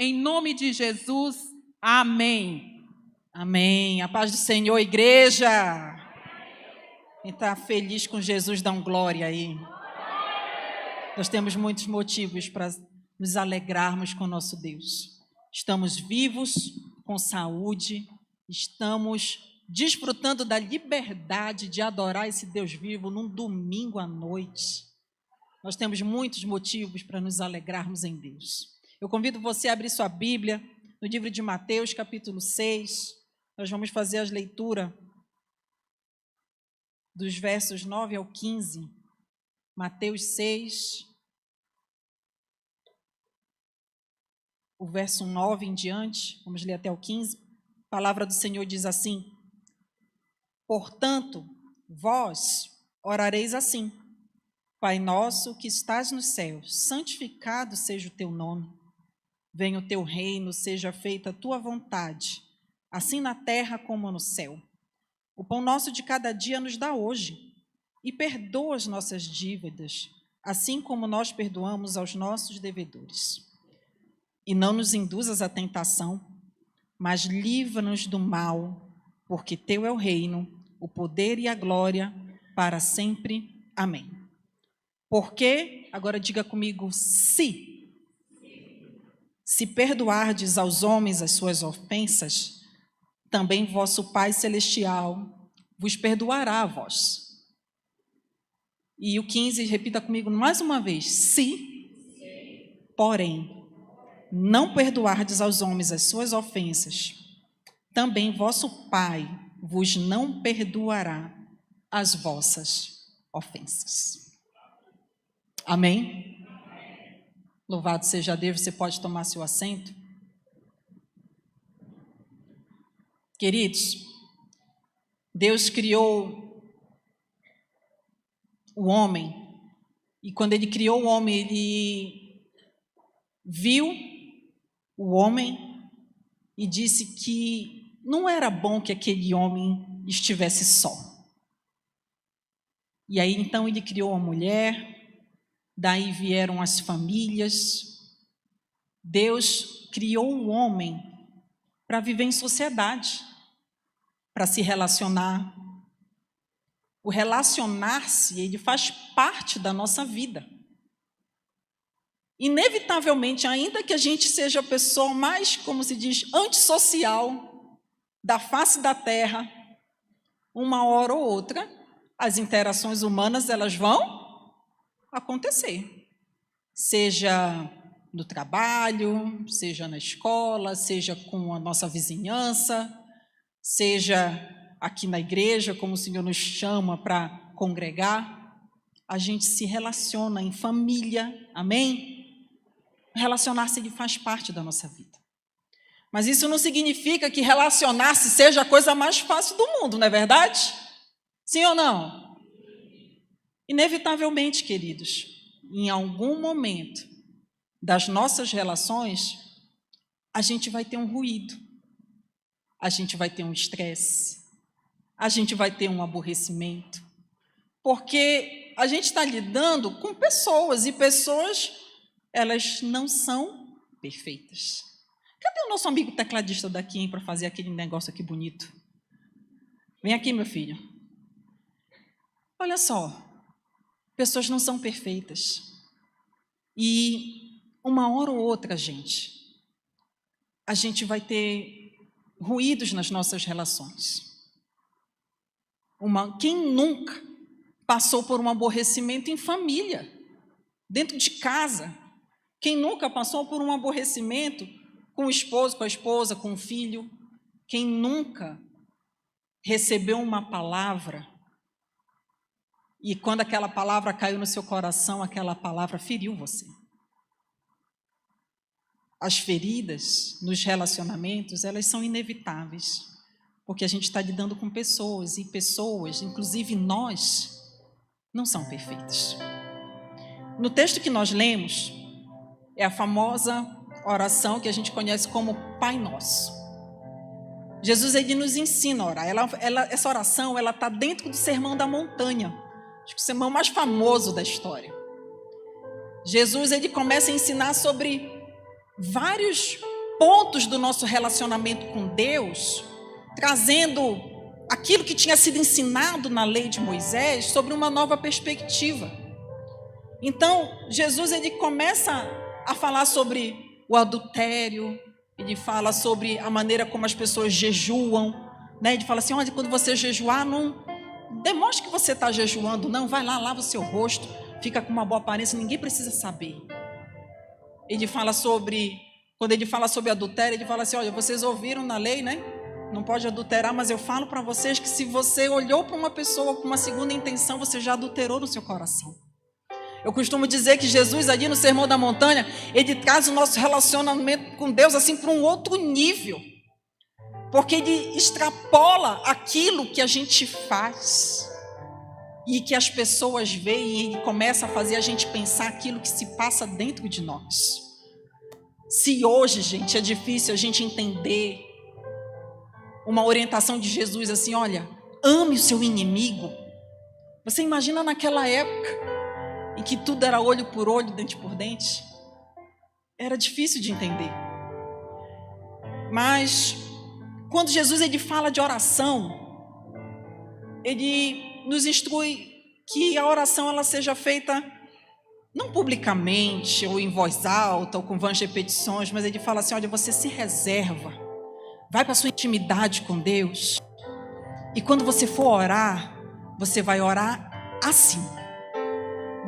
Em nome de Jesus, amém. Amém. A paz do Senhor, igreja. Quem está feliz com Jesus, dá um glória aí. Nós temos muitos motivos para nos alegrarmos com o nosso Deus. Estamos vivos, com saúde, estamos desfrutando da liberdade de adorar esse Deus vivo num domingo à noite. Nós temos muitos motivos para nos alegrarmos em Deus. Eu convido você a abrir sua Bíblia no livro de Mateus, capítulo 6. Nós vamos fazer a leitura dos versos 9 ao 15. Mateus 6, o verso 9 em diante, vamos ler até o 15. A palavra do Senhor diz assim: Portanto, vós orareis assim: Pai nosso que estás nos céus, santificado seja o teu nome. Venha o teu reino, seja feita a tua vontade, assim na terra como no céu. O pão nosso de cada dia nos dá hoje, e perdoa as nossas dívidas, assim como nós perdoamos aos nossos devedores. E não nos induzas à tentação, mas livra-nos do mal, porque teu é o reino, o poder e a glória, para sempre. Amém. Porque, agora diga comigo, se perdoardes aos homens as suas ofensas, também vosso Pai Celestial vos perdoará a vós. E o 15, repita comigo mais uma vez: se, porém, não perdoardes aos homens as suas ofensas, também vosso Pai vos não perdoará as vossas ofensas. Amém? Louvado seja Deus, você pode tomar seu assento. Queridos, Deus criou o homem, e quando Ele criou o homem, Ele viu o homem e disse que não era bom que aquele homem estivesse só. E aí então Ele criou a mulher, daí vieram as famílias. Deus criou o homem para viver em sociedade, para se relacionar. O relacionar-se, ele faz parte da nossa vida. Inevitavelmente, ainda que a gente seja a pessoa mais, como se diz, antissocial da face da terra, uma hora ou outra, as interações humanas, elas vão acontecer. Seja no trabalho, seja na escola, seja com a nossa vizinhança, seja aqui na igreja, como o Senhor nos chama para congregar. A gente se relaciona em família, amém? Relacionar-se ele faz parte da nossa vida. Mas isso não significa que relacionar-se seja a coisa mais fácil do mundo, não é verdade? Sim ou não? Inevitavelmente, queridos, em algum momento das nossas relações, a gente vai ter um ruído, a gente vai ter um estresse, a gente vai ter um aborrecimento, porque a gente está lidando com pessoas, e pessoas, elas não são perfeitas. Cadê o nosso amigo tecladista daqui, para fazer aquele negócio aqui bonito? Vem aqui, meu filho. Olha só, pessoas não são perfeitas. E uma hora ou outra, a gente vai ter ruídos nas nossas relações. Quem nunca passou por um aborrecimento em família, dentro de casa? Quem nunca passou por um aborrecimento com o esposo, com a esposa, com o filho? Quem nunca recebeu uma palavra e quando aquela palavra caiu no seu coração, aquela palavra feriu você? As feridas nos relacionamentos, elas são inevitáveis, porque a gente está lidando com pessoas, e pessoas, inclusive nós, não são perfeitas. No texto que nós lemos, é a famosa oração que a gente conhece como Pai Nosso. Jesus, ele nos ensina a orar. Essa oração, ela está dentro do Sermão da Montanha, acho que o sermão mais famoso da história. Jesus, ele começa a ensinar sobre vários pontos do nosso relacionamento com Deus, trazendo aquilo que tinha sido ensinado na lei de Moisés sobre uma nova perspectiva. Então, Jesus ele começa a falar sobre o adultério, ele fala sobre a maneira como as pessoas jejuam, né? Ele fala assim, olha, quando você jejuar, não demonstre que você está jejuando, não, vai lá, lava o seu rosto, fica com uma boa aparência, ninguém precisa saber. Ele fala sobre, quando ele fala sobre adultério, ele fala assim, olha, vocês ouviram na lei, né? Não pode adulterar, mas eu falo para vocês que se você olhou para uma pessoa com uma segunda intenção, você já adulterou no seu coração. Eu costumo dizer que Jesus ali no Sermão da Montanha, ele traz o nosso relacionamento com Deus assim para um outro nível. Porque ele extrapola aquilo que a gente faz e que as pessoas veem e ele começa a fazer a gente pensar aquilo que se passa dentro de nós. Se hoje, gente, é difícil a gente entender uma orientação de Jesus assim, olha, ame o seu inimigo. Você imagina naquela época em que tudo era olho por olho, dente por dente? Era difícil de entender. Mas quando Jesus ele fala de oração, ele nos instrui que a oração ela seja feita não publicamente, ou em voz alta, ou com vãs repetições, mas ele fala assim, olha, você se reserva, vai para a sua intimidade com Deus, e quando você for orar, você vai orar assim.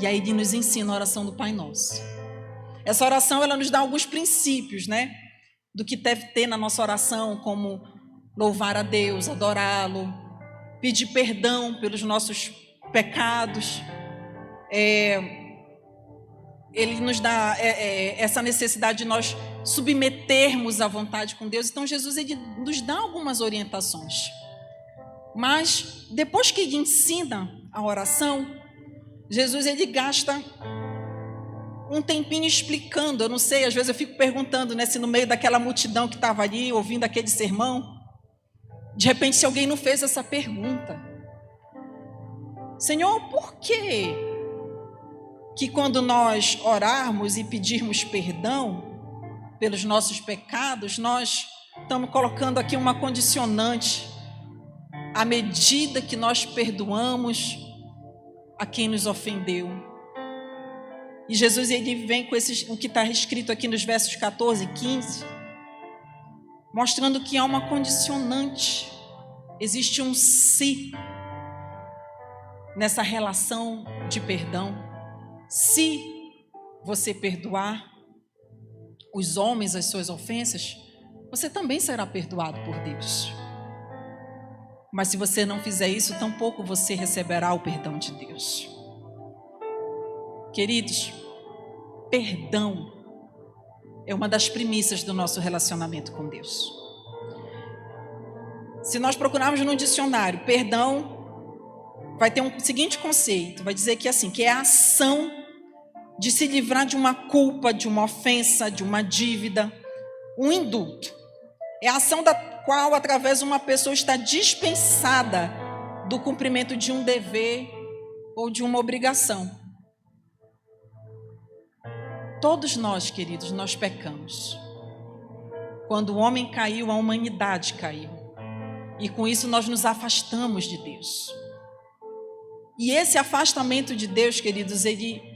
E aí ele nos ensina a oração do Pai Nosso. Essa oração ela nos dá alguns princípios, né? Do que deve ter na nossa oração, como louvar a Deus, adorá-lo, pedir perdão pelos nossos pecados. Ele nos dá essa necessidade de nós submetermos à vontade com Deus. Então Jesus ele nos dá algumas orientações. Mas depois que ele ensina a oração, Jesus ele gasta um tempinho explicando. Eu não sei, às vezes eu fico perguntando, né, se no meio daquela multidão que estava ali ouvindo aquele sermão, de repente se alguém não fez essa pergunta: Senhor, por que quando nós orarmos e pedirmos perdão pelos nossos pecados, nós estamos colocando aqui uma condicionante à medida que nós perdoamos a quem nos ofendeu? E Jesus ele vem com o que está escrito aqui nos versos 14 e 15, mostrando que há uma condicionante, existe um se nessa relação de perdão. Se você perdoar os homens as suas ofensas, você também será perdoado por Deus. Mas se você não fizer isso, tampouco você receberá o perdão de Deus. Queridos, perdão é uma das premissas do nosso relacionamento com Deus. Se nós procurarmos no dicionário, perdão vai ter um seguinte conceito, vai dizer que assim, que é a ação de se livrar de uma culpa, de uma ofensa, de uma dívida, um indulto. É a ação da qual, através uma pessoa está dispensada do cumprimento de um dever ou de uma obrigação. Todos nós, queridos, nós pecamos. Quando o homem caiu, a humanidade caiu. E com isso nós nos afastamos de Deus. E esse afastamento de Deus, queridos, ele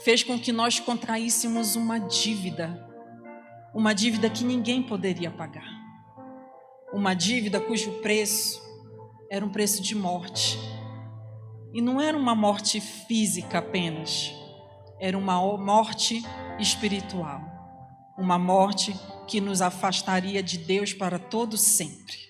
fez com que nós contraíssemos uma dívida que ninguém poderia pagar. Uma dívida cujo preço era um preço de morte. E não era uma morte física apenas, era uma morte espiritual. Uma morte que nos afastaria de Deus para todo sempre.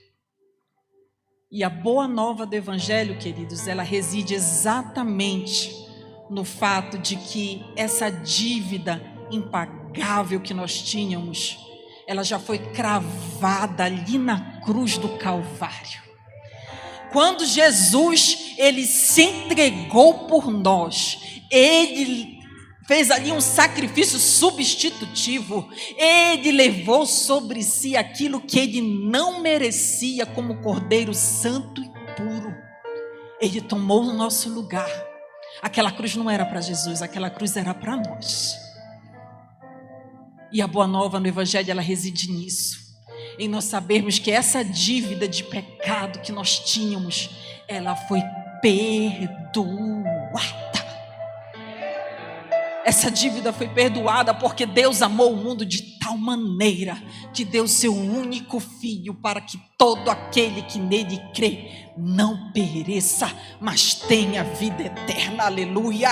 E a boa nova do Evangelho, queridos, ela reside exatamente no fato de que essa dívida impagável que nós tínhamos, ela já foi cravada ali na cruz do Calvário. Quando Jesus, ele se entregou por nós, ele fez ali um sacrifício substitutivo, ele levou sobre si aquilo que ele não merecia como Cordeiro Santo e puro. Ele tomou o nosso lugar. Aquela cruz não era para Jesus, aquela cruz era para nós. E a boa nova no Evangelho, ela reside nisso. Em nós sabermos que essa dívida de pecado que nós tínhamos, ela foi perdoada. Essa dívida foi perdoada porque Deus amou o mundo de tal maneira que deu seu único filho para que todo aquele que nele crê não pereça, mas tenha vida eterna. Aleluia!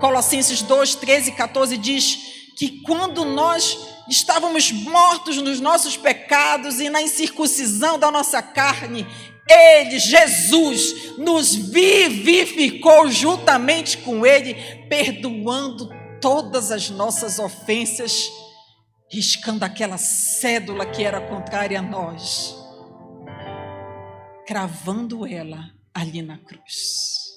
Colossenses 2, 13 e 14 diz que quando nós estávamos mortos nos nossos pecados e na incircuncisão da nossa carne, Ele, Jesus, nos vivificou juntamente com Ele, perdoando todas as nossas ofensas, riscando aquela cédula que era contrária a nós, cravando ela ali na cruz.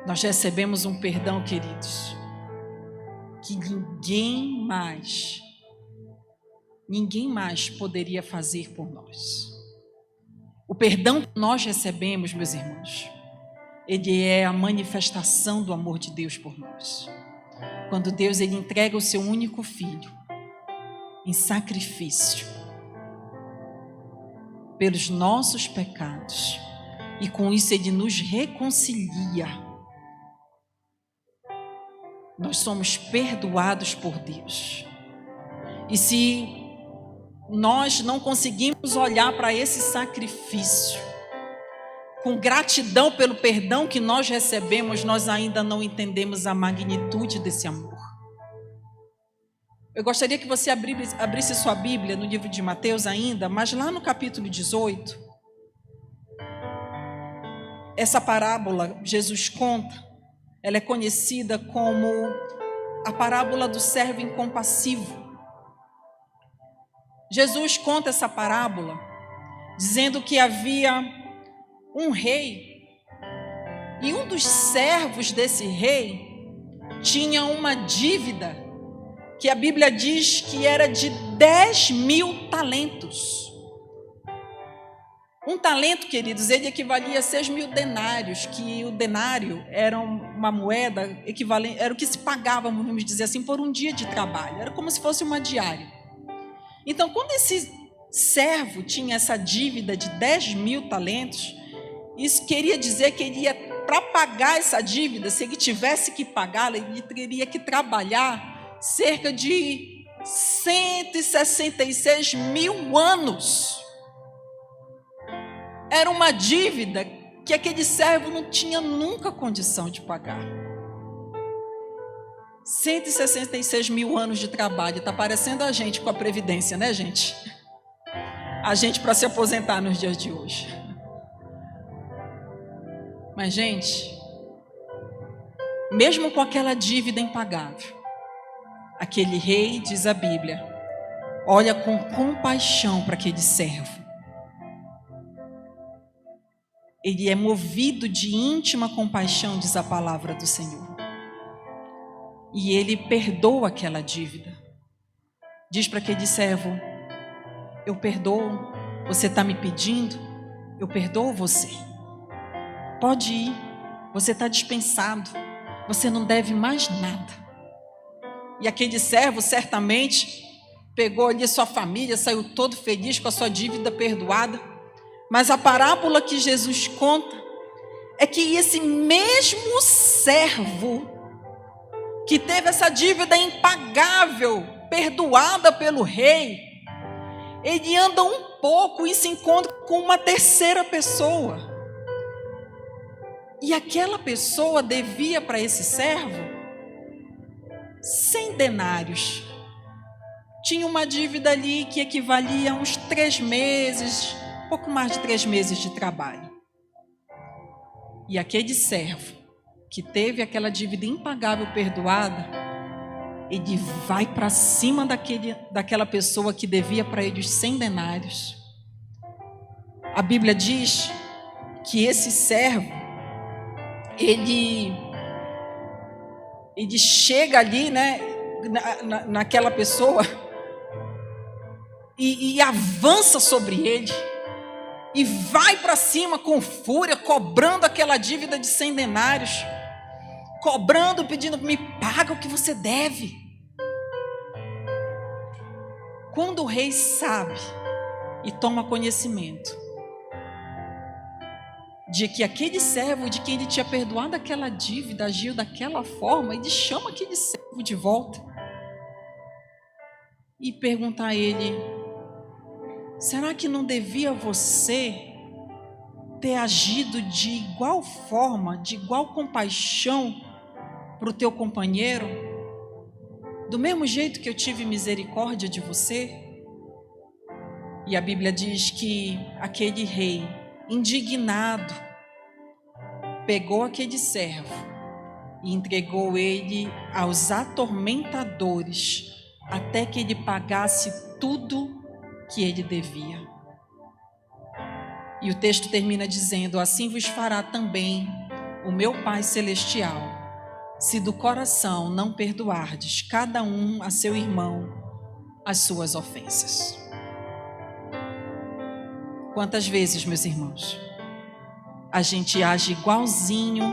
Nós recebemos um perdão, queridos, que ninguém mais poderia fazer por nós. O perdão que nós recebemos, meus irmãos, ele é a manifestação do amor de Deus por nós. Quando Deus ele entrega o seu único filho em sacrifício pelos nossos pecados, e com isso ele nos reconcilia. Nós somos perdoados por Deus. E se nós não conseguimos olhar para esse sacrifício com gratidão pelo perdão que nós recebemos, nós ainda não entendemos a magnitude desse amor. Eu gostaria que você abrisse sua Bíblia no livro de Mateus ainda, mas lá no capítulo 18, essa parábola Jesus conta. Ela é conhecida como a parábola do servo incompassivo. Jesus conta essa parábola dizendo que havia um rei e um dos servos desse rei tinha uma dívida que a Bíblia diz que era de 10.000 talentos. Um talento, queridos, ele equivalia a 6.000 denários, que o denário era uma moeda equivalente, era o que se pagava, vamos dizer assim, por um dia de trabalho. Era como se fosse uma diária. Então, quando esse servo tinha essa dívida de 10.000 talentos, isso queria dizer que ele ia, para pagar essa dívida, se ele tivesse que pagá-la, ele teria que trabalhar cerca de 166.000 anos. Era uma dívida que aquele servo não tinha nunca condição de pagar. 166.000 anos de trabalho. Está parecendo a gente com a Previdência, né, gente? A gente para se aposentar nos dias de hoje. Mas, gente, mesmo com aquela dívida impagável, aquele rei, diz a Bíblia, olha com compaixão para aquele servo. Ele é movido de íntima compaixão, diz a palavra do Senhor. E ele perdoa aquela dívida. Diz para aquele servo, eu perdoo, você está me pedindo, eu perdoo você. Pode ir, você está dispensado, você não deve mais nada. E aquele servo certamente pegou ali sua família, saiu todo feliz com a sua dívida perdoada. Mas a parábola que Jesus conta é que esse mesmo servo que teve essa dívida impagável, perdoada pelo rei, ele anda um pouco e se encontra com uma terceira pessoa. E aquela pessoa devia para esse servo 100 denários. Tinha uma dívida ali que equivalia a uns 3 meses, pouco mais de 3 meses de trabalho. E aquele servo que teve aquela dívida impagável perdoada, ele vai para cima daquela pessoa que devia para ele os 100 denários. A Bíblia diz que esse servo, ele chega ali, né, naquela pessoa e avança sobre ele. E vai para cima com fúria, cobrando aquela dívida de 100 denários. Cobrando, pedindo, me paga o que você deve. Quando o rei sabe e toma conhecimento de que aquele servo de quem ele tinha perdoado aquela dívida agiu daquela forma, ele chama aquele servo de volta e pergunta a ele: será que não devia você ter agido de igual forma, de igual compaixão para o teu companheiro, do mesmo jeito que eu tive misericórdia de você? E a Bíblia diz que aquele rei, indignado, pegou aquele servo e entregou ele aos atormentadores, até que ele pagasse tudo que ele devia. E o texto termina dizendo: assim vos fará também o meu Pai Celestial, se do coração não perdoardes cada um a seu irmão as suas ofensas. Quantas vezes, meus irmãos, a gente age igualzinho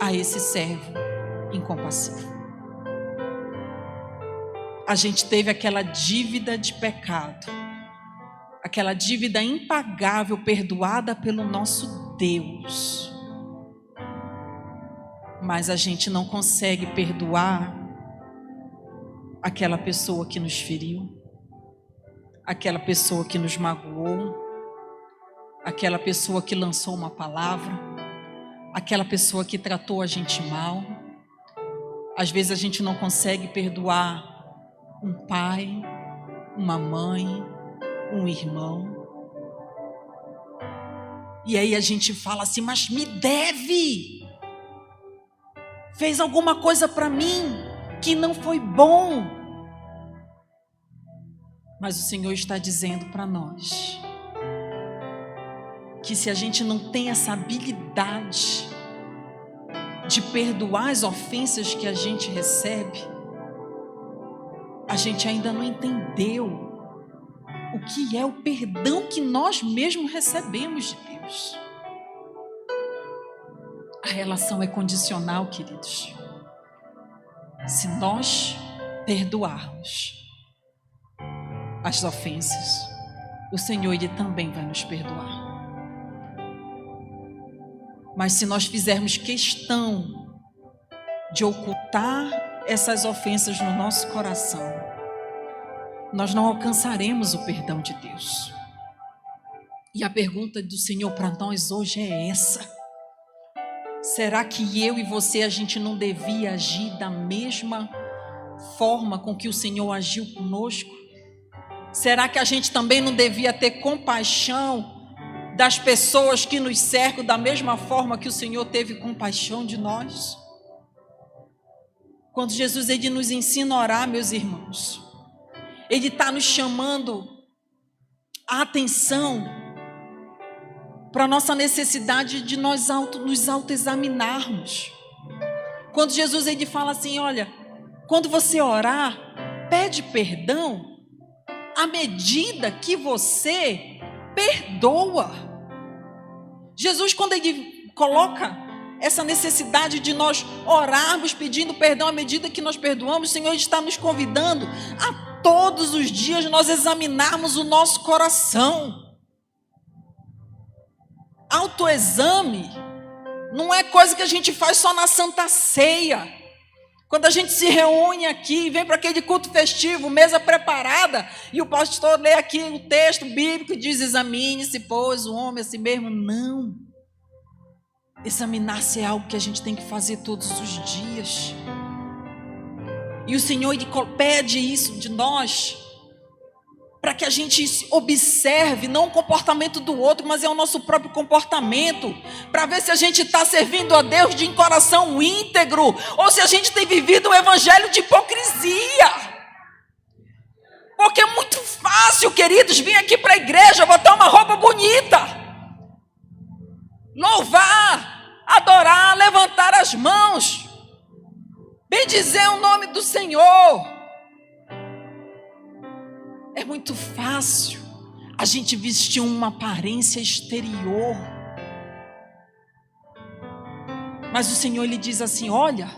a esse servo incompassivo? A gente teve aquela dívida de pecado, aquela dívida impagável perdoada pelo nosso Deus, mas a gente não consegue perdoar aquela pessoa que nos feriu, aquela pessoa que nos magoou, aquela pessoa que lançou uma palavra, aquela pessoa que tratou a gente mal. Às vezes a gente não consegue perdoar um pai, uma mãe, um irmão. E aí a gente fala assim: mas me deve, fez alguma coisa para mim que não foi bom. Mas o Senhor está dizendo para nós que se a gente não tem essa habilidade de perdoar as ofensas que a gente recebe, a gente ainda não entendeu o que é o perdão que nós mesmos recebemos de Deus. A relação é condicional, queridos. Se nós perdoarmos as ofensas, o Senhor, Ele também vai nos perdoar. Mas se nós fizermos questão de ocultar essas ofensas no nosso coração, nós não alcançaremos o perdão de Deus. E a pergunta do Senhor para nós hoje é essa: será que eu e você, a gente não devia agir da mesma forma com que o Senhor agiu conosco? Será que a gente também não devia ter compaixão das pessoas que nos cercam da mesma forma que o Senhor teve compaixão de nós? Quando Jesus, Ele nos ensina a orar, meus irmãos, Ele está nos chamando a atenção para a nossa necessidade de nós nos autoexaminarmos. Quando Jesus, Ele fala assim: olha, quando você orar, pede perdão à medida que você perdoa. Jesus, quando Ele coloca essa necessidade de nós orarmos pedindo perdão à medida que nós perdoamos, o Senhor está nos convidando a todos os dias nós examinarmos o nosso coração. Autoexame não é coisa que a gente faz só na Santa Ceia. Quando a gente se reúne aqui, vem para aquele culto festivo, mesa preparada, e o pastor lê aqui o texto bíblico e diz: examine-se, pois, o homem a si mesmo. Não. Examinar-se é algo que a gente tem que fazer todos os dias. E o Senhor, Ele pede isso de nós, para que a gente observe não o comportamento do outro, mas é o nosso próprio comportamento, para ver se a gente está servindo a Deus de coração íntegro, ou se a gente tem vivido um evangelho de hipocrisia. Porque é muito fácil, queridos, vir aqui para a igreja, botar uma roupa bonita, louvar, adorar, levantar as mãos, bendizer o nome do Senhor. É muito fácil a gente vestir uma aparência exterior. Mas o Senhor, Ele diz assim: olha,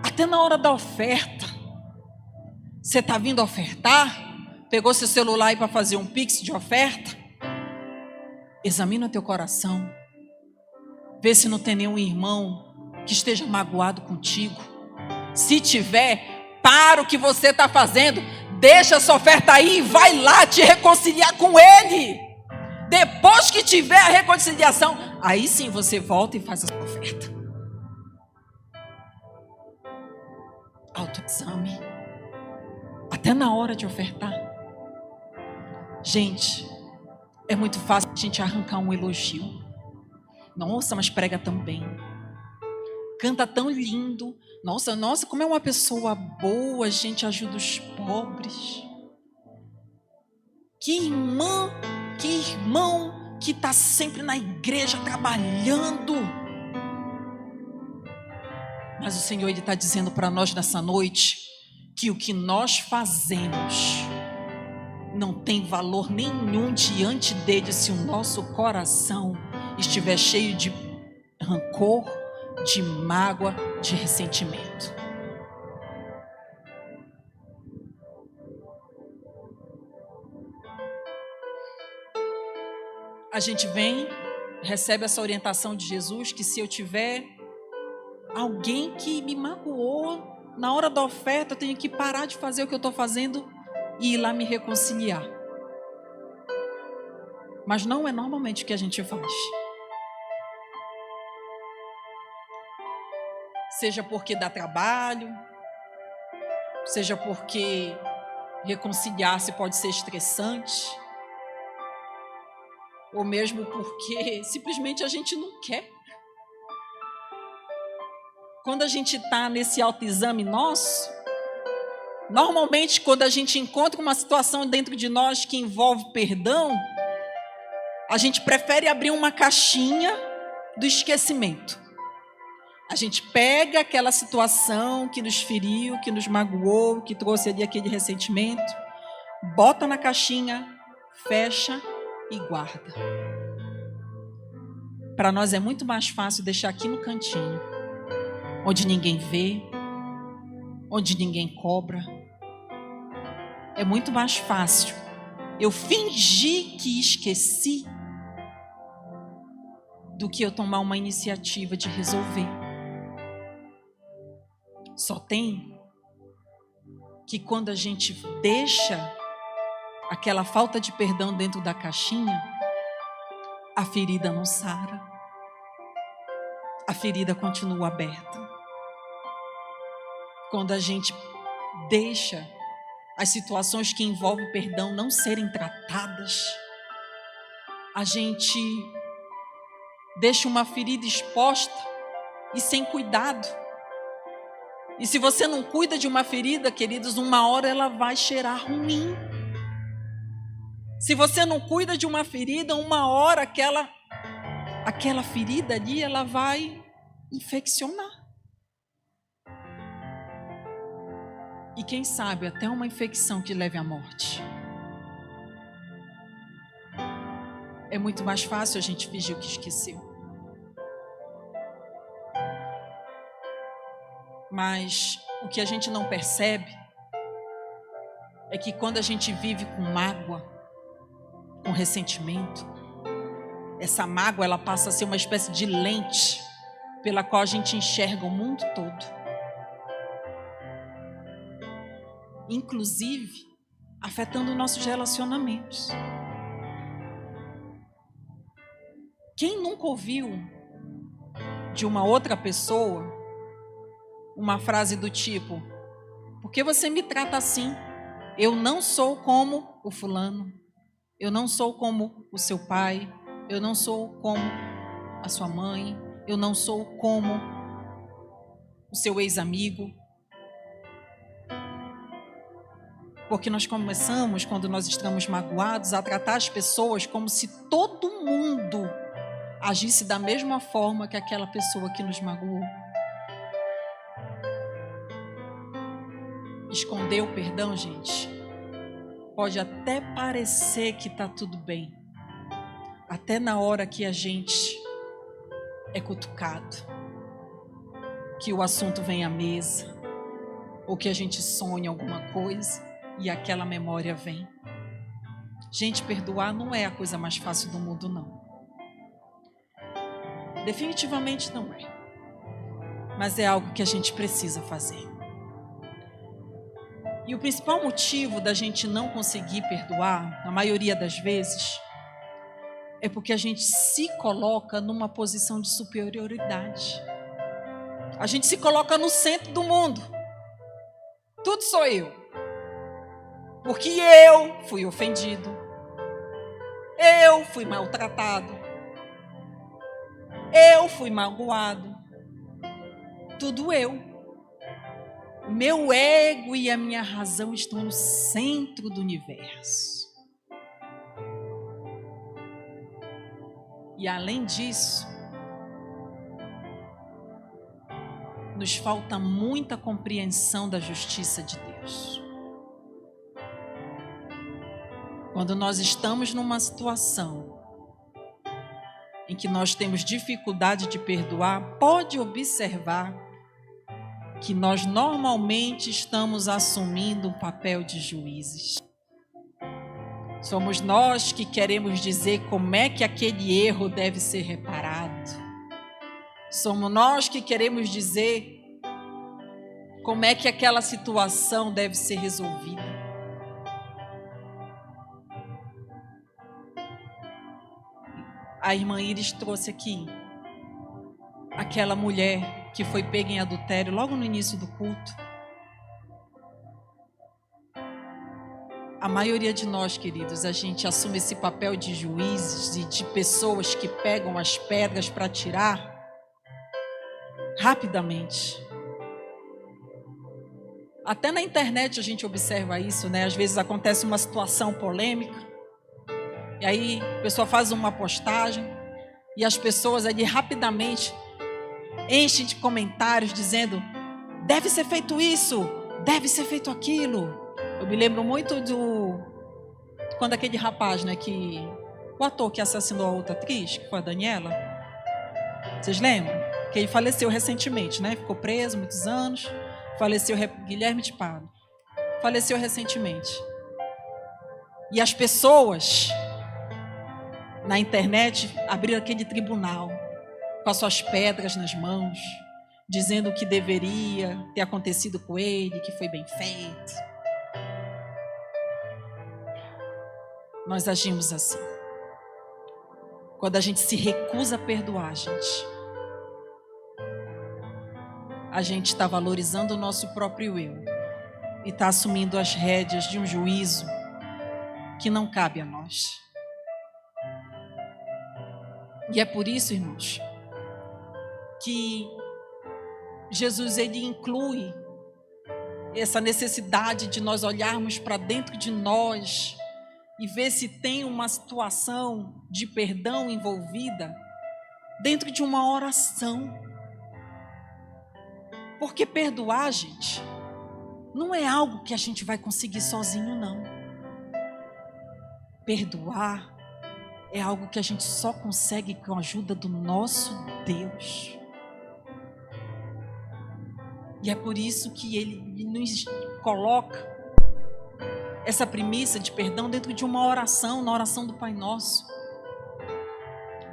até na hora da oferta, você está vindo ofertar? Pegou seu celular aí para fazer um pix de oferta? Examina teu coração. Vê se não tem nenhum irmão que esteja magoado contigo. Se tiver, para o que você está fazendo. Deixa essa oferta aí e vai lá te reconciliar com ele. Depois que tiver a reconciliação, aí sim você volta e faz a sua oferta. Autoexame. Até na hora de ofertar. Gente, é muito fácil a gente arrancar um elogio. Nossa, mas prega tão bem. Canta tão lindo. Nossa, como é uma pessoa boa, a gente ajuda os pobres. Que irmã, que irmão que está sempre na igreja trabalhando. Mas o Senhor está dizendo para nós nessa noite que o que nós fazemos não tem valor nenhum diante dele se o nosso coração estiver cheio de rancor, de mágoa, de ressentimento. A gente vem, recebe essa orientação de Jesus que se eu tiver alguém que me magoou, na hora da oferta eu tenho que parar de fazer o que eu estou fazendo e ir lá me reconciliar. Mas não é normalmente o que a gente faz. Seja porque dá trabalho, seja porque reconciliar-se pode ser estressante, ou mesmo porque simplesmente a gente não quer. Quando a gente está nesse autoexame nosso, normalmente quando a gente encontra uma situação dentro de nós que envolve perdão, a gente prefere abrir uma caixinha do esquecimento. A gente pega aquela situação que nos feriu, que nos magoou, que trouxe ali aquele ressentimento, bota na caixinha, fecha e guarda. Para nós é muito mais fácil deixar aqui no cantinho, onde ninguém vê, onde ninguém cobra. É muito mais fácil eu fingir que esqueci do que eu tomar uma iniciativa de resolver. Só tem que quando a gente deixa aquela falta de perdão dentro da caixinha, a ferida não sara. A ferida continua aberta. Quando a gente deixa as situações que envolvem perdão não serem tratadas, a gente deixa uma ferida exposta e sem cuidado. E se você não cuida de uma ferida, queridos, uma hora ela vai cheirar ruim. Se você não cuida de uma ferida, uma hora aquela ferida ali, ela vai infeccionar. E quem sabe até uma infecção que leve à morte. É muito mais fácil a gente fingir o que esqueceu. Mas o que a gente não percebe é que quando a gente vive com mágoa, com ressentimento, essa mágoa ela passa a ser uma espécie de lente pela qual a gente enxerga o mundo todo. Inclusive, afetando nossos relacionamentos. Quem nunca ouviu de uma outra pessoa uma frase do tipo: por que você me trata assim? Eu não sou como o fulano, eu não sou como o seu pai, eu não sou como a sua mãe, eu não sou como o seu ex-amigo. Porque nós começamos, quando nós estamos magoados, a tratar as pessoas como se todo mundo agisse da mesma forma que aquela pessoa que nos magoou. Esconder o perdão, gente, pode até parecer que está tudo bem, até na hora que a gente é cutucado, que o assunto vem à mesa, ou que a gente sonha alguma coisa e aquela memória vem. Gente, perdoar não é a coisa mais fácil do mundo, não. Definitivamente não é. Mas é algo que a gente precisa fazer. E o principal motivo da gente não conseguir perdoar, na maioria das vezes, é porque a gente se coloca numa posição de superioridade. A gente se coloca no centro do mundo. Tudo sou eu. Porque eu fui ofendido. Eu fui maltratado. Eu fui magoado. Tudo eu. O meu ego e a minha razão estão no centro do universo. E além disso, nos falta muita compreensão da justiça de Deus. Quando nós estamos numa situação em que nós temos dificuldade de perdoar, pode observar que nós normalmente estamos assumindo um papel de juízes. Somos nós que queremos dizer como é que aquele erro deve ser reparado. Somos nós que queremos dizer como é que aquela situação deve ser resolvida. A irmã Iris trouxe aqui aquela mulher que foi pega em adultério logo no início do culto. A maioria de nós, queridos, a gente assume esse papel de juízes e de pessoas que pegam as pedras para tirar rapidamente. Até na internet a gente observa isso, né? Às vezes acontece uma situação polêmica, e aí a pessoa faz uma postagem, e as pessoas ali rapidamente enchem de comentários dizendo: deve ser feito isso, deve ser feito aquilo. Eu me lembro muito quando aquele rapaz, né, o ator que assassinou a outra atriz, que foi a Daniela, vocês lembram? Que ele faleceu recentemente, né? Ficou preso muitos anos, faleceu. Guilherme de Pádua faleceu recentemente. E as pessoas na internet abriram aquele tribunal com as suas pedras nas mãos, dizendo o que deveria ter acontecido com ele, que foi bem feito. Nós agimos assim. Quando a gente se recusa a perdoar, a gente está valorizando o nosso próprio eu e está assumindo as rédeas de um juízo que não cabe a nós. E é por isso, irmãos, que Jesus ele inclui essa necessidade de nós olharmos para dentro de nós e ver se tem uma situação de perdão envolvida dentro de uma oração. Porque perdoar, gente, não é algo que a gente vai conseguir sozinho, não. Perdoar é algo que a gente só consegue com a ajuda do nosso Deus. E é por isso que ele nos coloca essa premissa de perdão dentro de uma oração, na oração do Pai Nosso.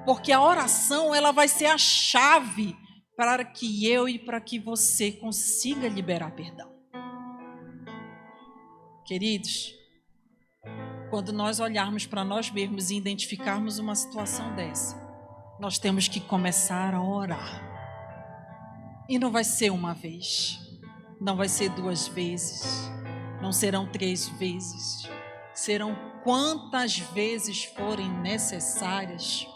Porque a oração, ela vai ser a chave para que eu e para que você consiga liberar perdão. Queridos, quando nós olharmos para nós mesmos e identificarmos uma situação dessa, nós temos que começar a orar. E não vai ser uma vez, não vai ser 2 vezes, não serão 3 vezes, serão quantas vezes forem necessárias,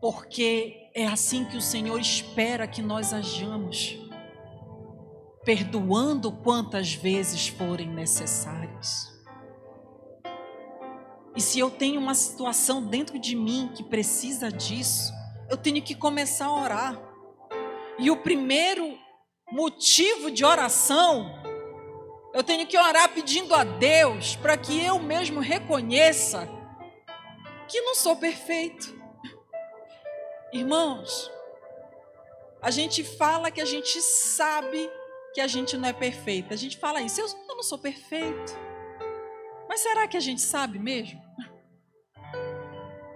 porque é assim que o Senhor espera que nós hajamos, perdoando quantas vezes forem necessárias. E se eu tenho uma situação dentro de mim que precisa disso, eu tenho que começar a orar. E o primeiro motivo de oração, eu tenho que orar pedindo a Deus para que eu mesmo reconheça que não sou perfeito. Irmãos, a gente fala que a gente sabe que a gente não é perfeito. A gente fala isso, eu não sou perfeito. Mas será que a gente sabe mesmo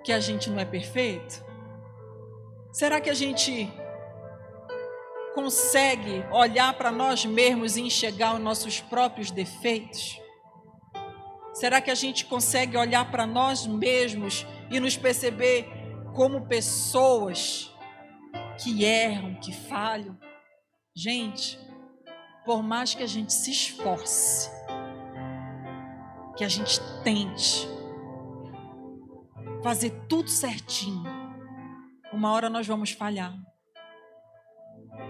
que a gente não é perfeito? Será que a gente consegue olhar para nós mesmos e enxergar os nossos próprios defeitos? Será que a gente consegue olhar para nós mesmos e nos perceber como pessoas que erram, que falham? Gente, por mais que a gente se esforce, que a gente tente fazer tudo certinho, uma hora nós vamos falhar.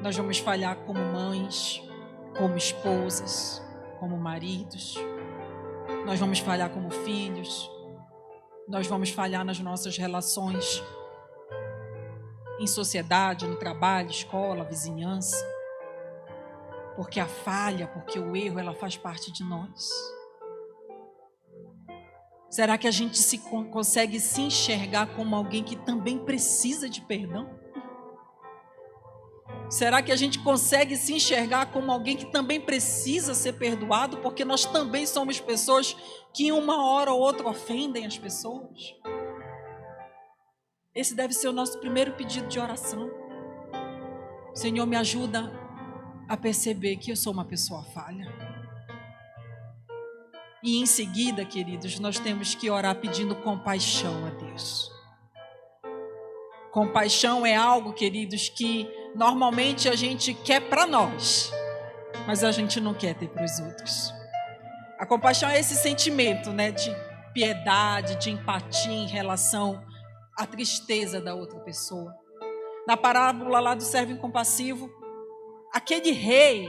Nós vamos falhar como mães, como esposas, como maridos. Nós vamos falhar como filhos. Nós vamos falhar nas nossas relações em sociedade, no trabalho, escola, vizinhança. Porque a falha, porque o erro, ela faz parte de nós. Será que a gente consegue se enxergar como alguém que também precisa de perdão? Será que a gente consegue se enxergar como alguém que também precisa ser perdoado? Porque nós também somos pessoas que uma hora ou outra ofendem as pessoas. Esse deve ser o nosso primeiro pedido de oração. Senhor, me ajuda a perceber que eu sou uma pessoa falha. E em seguida, queridos, nós temos que orar pedindo compaixão a Deus. Compaixão é algo, queridos, que normalmente a gente quer para nós, mas a gente não quer ter para os outros. A compaixão é esse sentimento, né, de piedade, de empatia em relação à tristeza da outra pessoa. Na parábola lá do servo incompassivo, aquele rei,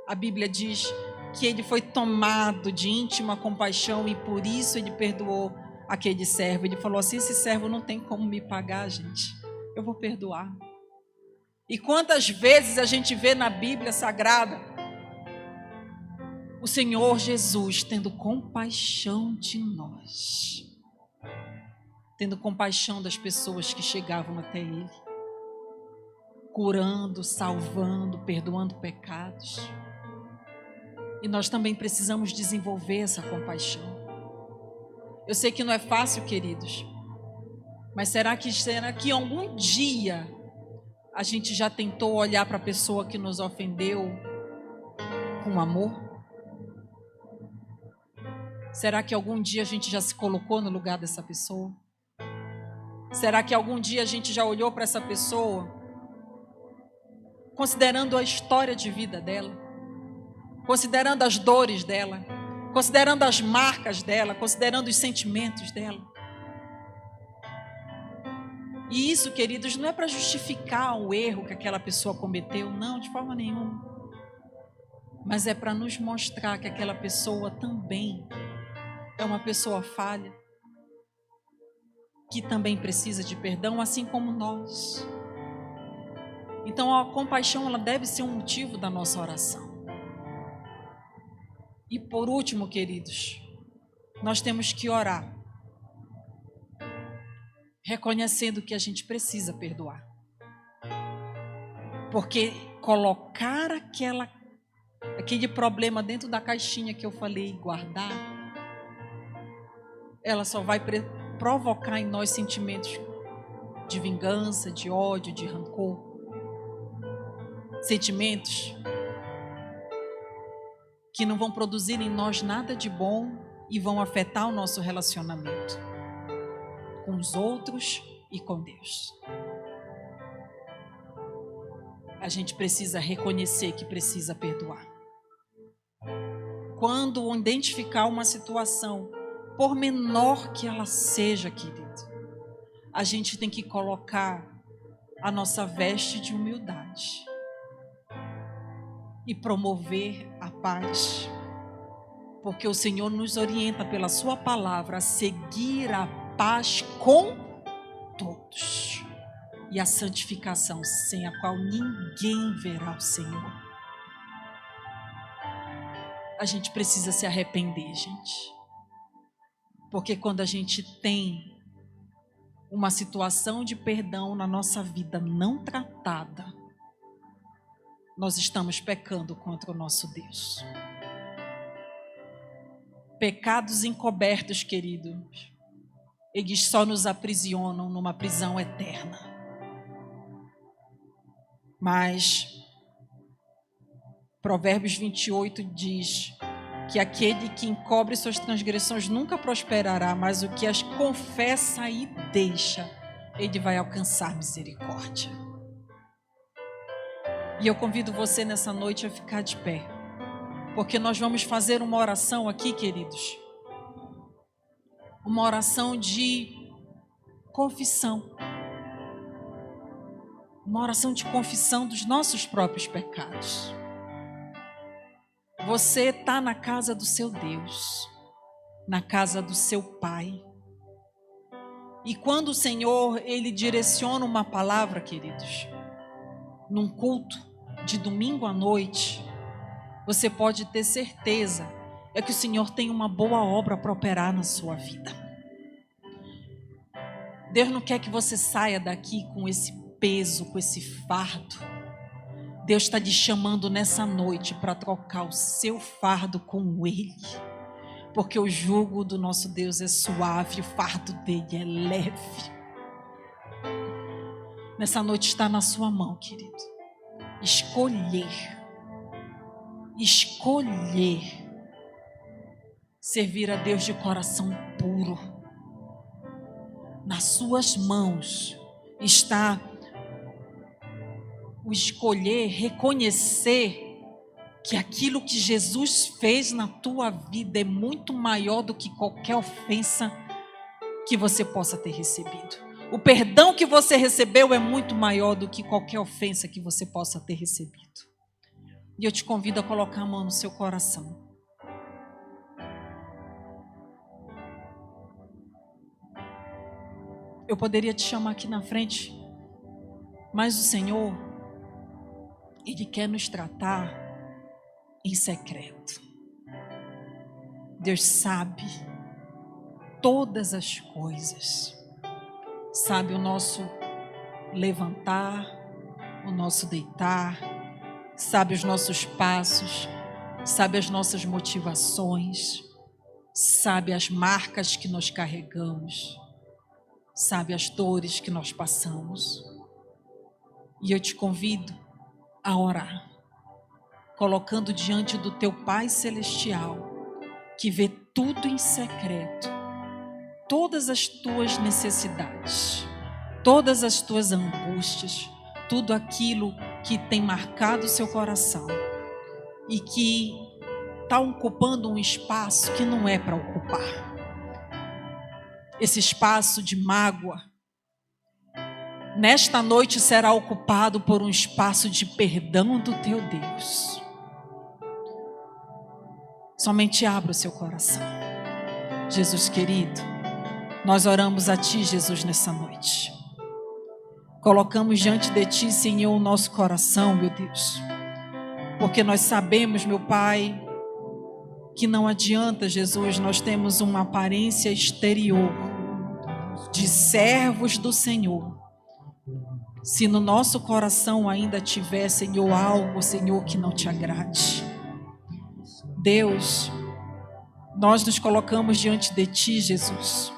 a Bíblia diz que ele foi tomado de íntima compaixão e por isso ele perdoou aquele servo. Ele falou assim: esse servo não tem como me pagar, gente, eu vou perdoar. E quantas vezes a gente vê na Bíblia Sagrada o Senhor Jesus tendo compaixão de nós, tendo compaixão das pessoas que chegavam até Ele, curando, salvando, perdoando pecados. E nós também precisamos desenvolver essa compaixão. Eu sei que não é fácil, queridos, mas será que algum dia a gente já tentou olhar para a pessoa que nos ofendeu com amor? Será que algum dia a gente já se colocou no lugar dessa pessoa? Será que algum dia a gente já olhou para essa pessoa, considerando a história de vida dela, considerando as dores dela, considerando as marcas dela, considerando os sentimentos dela? E isso, queridos, não é para justificar o erro que aquela pessoa cometeu, não, de forma nenhuma. Mas é para nos mostrar que aquela pessoa também é uma pessoa falha, que também precisa de perdão, assim como nós. Então a compaixão, ela deve ser um motivo da nossa oração. E por último, queridos, nós temos que orar reconhecendo que a gente precisa perdoar. Porque colocar aquele problema dentro da caixinha que eu falei, guardar, ela só vai provocar em nós sentimentos de vingança, de ódio, de rancor. Sentimentos que não vão produzir em nós nada de bom e vão afetar o nosso relacionamento com os outros e com Deus. A gente precisa reconhecer que precisa perdoar. Quando identificar uma situação, por menor que ela seja, querido, a gente tem que colocar a nossa veste de humildade e promover a paz, porque o Senhor nos orienta pela sua palavra a seguir a paz com todos e a santificação, sem a qual ninguém verá o Senhor. A gente precisa se arrepender, gente, porque quando a gente tem uma situação de perdão na nossa vida não tratada, nós estamos pecando contra o nosso Deus. Pecados encobertos, queridos, eles só nos aprisionam numa prisão eterna. Mas Provérbios 28 diz que aquele que encobre suas transgressões nunca prosperará, mas o que as confessa e deixa, ele vai alcançar misericórdia. E eu convido você nessa noite a ficar de pé, porque nós vamos fazer uma oração aqui, queridos. Uma oração de confissão. Uma oração de confissão dos nossos próprios pecados. Você está na casa do seu Deus, na casa do seu Pai. E quando o Senhor, Ele direciona uma palavra, queridos, num culto de domingo à noite, você pode ter certeza, é que o Senhor tem uma boa obra para operar na sua vida. Deus não quer que você saia daqui com esse peso, com esse fardo. Deus está te chamando nessa noite para trocar o seu fardo com Ele. Porque o jugo do nosso Deus é suave, o fardo dele é leve. Nessa noite está na sua mão, querido. Escolher servir a Deus de coração puro. Nas suas mãos está o escolher, reconhecer que aquilo que Jesus fez na tua vida é muito maior do que qualquer ofensa que você possa ter recebido. O perdão que você recebeu é muito maior do que qualquer ofensa que você possa ter recebido. E eu te convido a colocar a mão no seu coração. Eu poderia te chamar aqui na frente, mas o Senhor, Ele quer nos tratar em secreto. Deus sabe todas as coisas. Sabe o nosso levantar, o nosso deitar, sabe os nossos passos, sabe as nossas motivações, sabe as marcas que nós carregamos, sabe as dores que nós passamos. E eu te convido a orar, colocando diante do teu Pai Celestial, que vê tudo em secreto, todas as tuas necessidades, todas as tuas angústias, tudo aquilo que tem marcado o seu coração e que está ocupando um espaço que não é para ocupar. Esse espaço de mágoa, nesta noite será ocupado por um espaço de perdão do teu Deus. Somente abra o seu coração. Jesus querido, nós oramos a Ti, Jesus, nessa noite. Colocamos diante de Ti, Senhor, o nosso coração, meu Deus. Porque nós sabemos, meu Pai, que não adianta, Jesus, nós temos uma aparência exterior de servos do Senhor. Se no nosso coração ainda tiver, Senhor, algo, Senhor, que não Te agrade. Deus, nós nos colocamos diante de Ti, Jesus,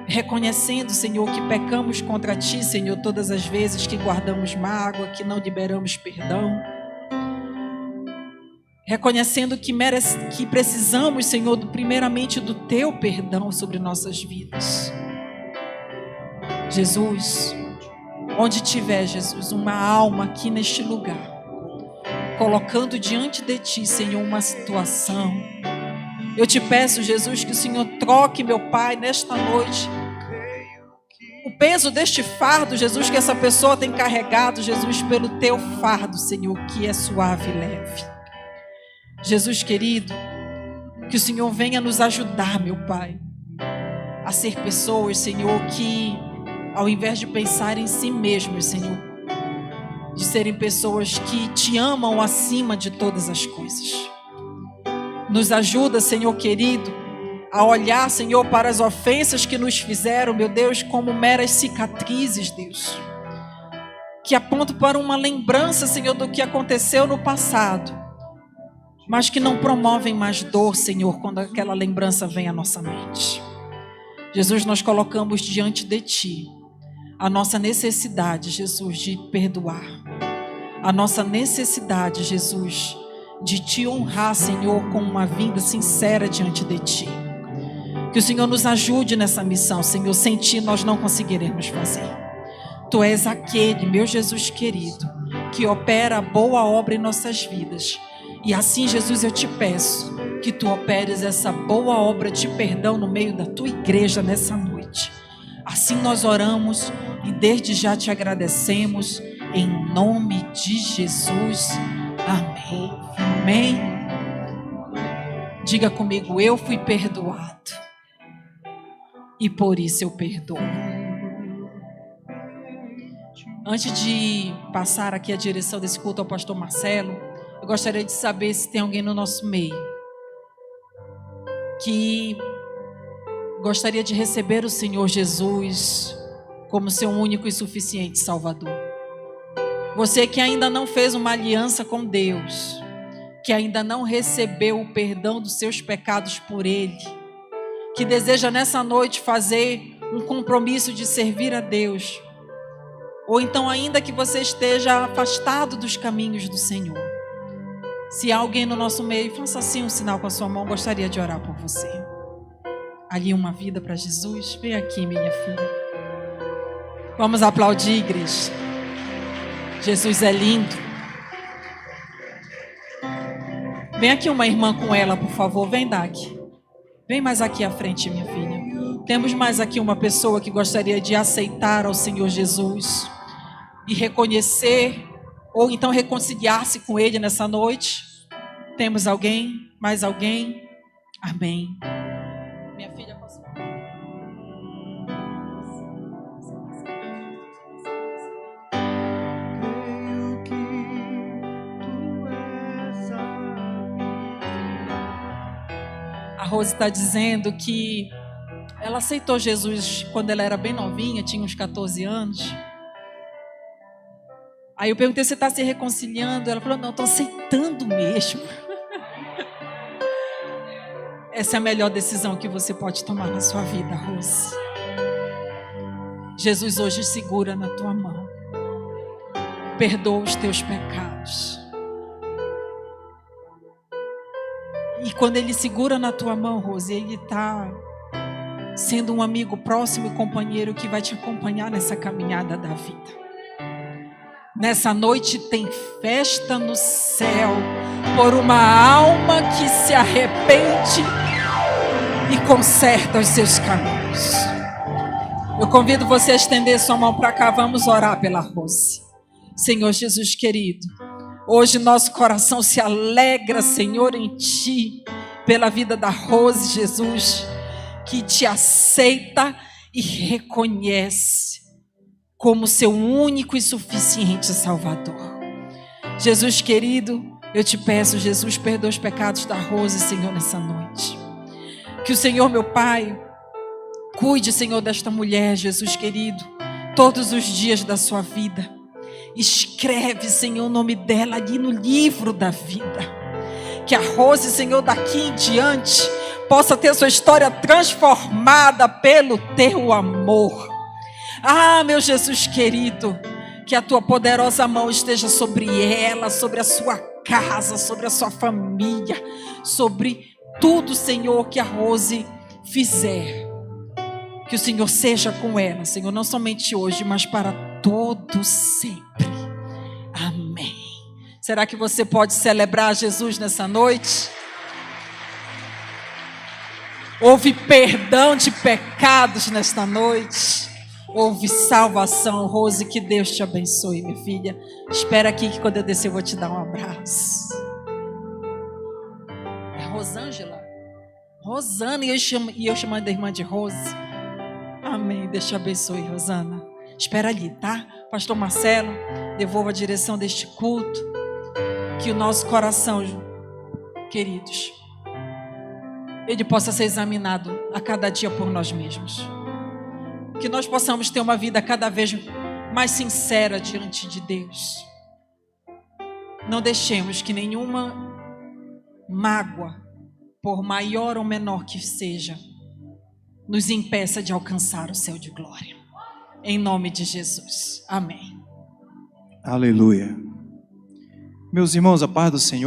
reconhecendo, Senhor, que pecamos contra Ti, Senhor, todas as vezes que guardamos mágoa, que não liberamos perdão. Reconhecendo que precisamos, Senhor, primeiramente do Teu perdão sobre nossas vidas. Jesus, onde tiver, Jesus, uma alma aqui neste lugar, colocando diante de Ti, Senhor, uma situação, eu te peço, Jesus, que o Senhor troque, meu Pai, nesta noite, o peso deste fardo, Jesus, que essa pessoa tem carregado, Jesus, pelo Teu fardo, Senhor, que é suave e leve. Jesus querido, que o Senhor venha nos ajudar, meu Pai, a ser pessoas, Senhor, que ao invés de pensar em si mesmos, Senhor, de serem pessoas que Te amam acima de todas as coisas. Nos ajuda, Senhor querido, a olhar, Senhor, para as ofensas que nos fizeram, meu Deus, como meras cicatrizes, Deus, que apontam para uma lembrança, Senhor, do que aconteceu no passado. mas que não promovem mais dor, Senhor, quando aquela lembrança vem à nossa mente. Jesus, nós colocamos diante de Ti a nossa necessidade, Jesus, de perdoar. A nossa necessidade, Jesus, de Te honrar, Senhor, com uma vinda sincera diante de Ti. Que o Senhor nos ajude nessa missão, Senhor. Sem Ti nós não conseguiremos fazer. Tu és aquele, meu Jesus querido, que opera a boa obra em nossas vidas. E assim, Jesus, eu te peço que Tu operes essa boa obra de perdão no meio da Tua igreja nessa noite. Assim nós oramos e desde já Te agradecemos, em nome de Jesus. Amém. Amém. Diga comigo, eu fui perdoado e por isso eu perdoo. Antes de passar aqui a direção desse culto ao pastor Marcelo, eu gostaria de saber se tem alguém no nosso meio que gostaria de receber o Senhor Jesus como seu único e suficiente Salvador. Você que ainda não fez uma aliança com Deus, que ainda não recebeu o perdão dos seus pecados por Ele, que deseja nessa noite fazer um compromisso de servir a Deus, ou então ainda que você esteja afastado dos caminhos do Senhor. Se há alguém no nosso meio, faça assim um sinal com a sua mão, gostaria de orar por você. Ali uma vida para Jesus, vem aqui, minha filha. Vamos aplaudir, igreja. Jesus é lindo. Vem aqui uma irmã com ela, por favor, vem daqui. Vem mais aqui à frente, minha filha. Temos mais aqui uma pessoa que gostaria de aceitar ao Senhor Jesus e reconhecer, ou então reconciliar-se com Ele nessa noite. Temos alguém? Mais alguém? Amém. Minha filha, posso falar? A Rose está dizendo que ela aceitou Jesus quando ela era bem novinha, tinha uns 14 anos. Aí eu perguntei se está se reconciliando. Ela falou, não, estou aceitando mesmo. Essa é a melhor decisão que você pode tomar na sua vida, Rose. Jesus hoje segura na tua mão. Perdoa os teus pecados. E quando Ele segura na tua mão, Rose, Ele está sendo um amigo próximo e companheiro que vai te acompanhar nessa caminhada da vida. Nessa noite tem festa no céu por uma alma que se arrepende e conserta os seus caminhos. Eu convido você a estender sua mão para cá. Vamos orar pela Rose. Senhor Jesus querido, hoje nosso coração se alegra, Senhor, em Ti, pela vida da Rose, Jesus, que Te aceita e reconhece como seu único e suficiente Salvador. Jesus querido, eu te peço, Jesus, perdoa os pecados da Rose, Senhor, nessa noite. Que o Senhor, meu Pai, cuide, Senhor, desta mulher, Jesus querido, todos os dias da sua vida. Escreve, Senhor, o nome dela ali no livro da vida. Que a Rose, Senhor, daqui em diante, possa ter sua história transformada pelo Teu amor. Ah, meu Jesus querido, que a Tua poderosa mão esteja sobre ela, sobre a sua casa, sobre a sua família, sobre tudo, Senhor, que a Rose fizer. Que o Senhor seja com ela, Senhor, não somente hoje, mas para todo sempre. Amém. Será que você pode celebrar Jesus nessa noite? Houve perdão de pecados nesta noite. Houve salvação. Rose, que Deus te abençoe, minha filha. Espera aqui que quando eu descer eu vou te dar um abraço. É Rosângela? Rosana, e eu chamando da irmã de Rose. Amém, Deus te abençoe, Rosana. Espera ali, tá? Pastor Marcelo, devolva a direção deste culto. Que o nosso coração, queridos, ele possa ser examinado a cada dia por nós mesmos. Que nós possamos ter uma vida cada vez mais sincera diante de Deus. Não deixemos que nenhuma mágoa, por maior ou menor que seja, nos impeça de alcançar o céu de glória. Em nome de Jesus. Amém. Aleluia. Meus irmãos, a paz do Senhor.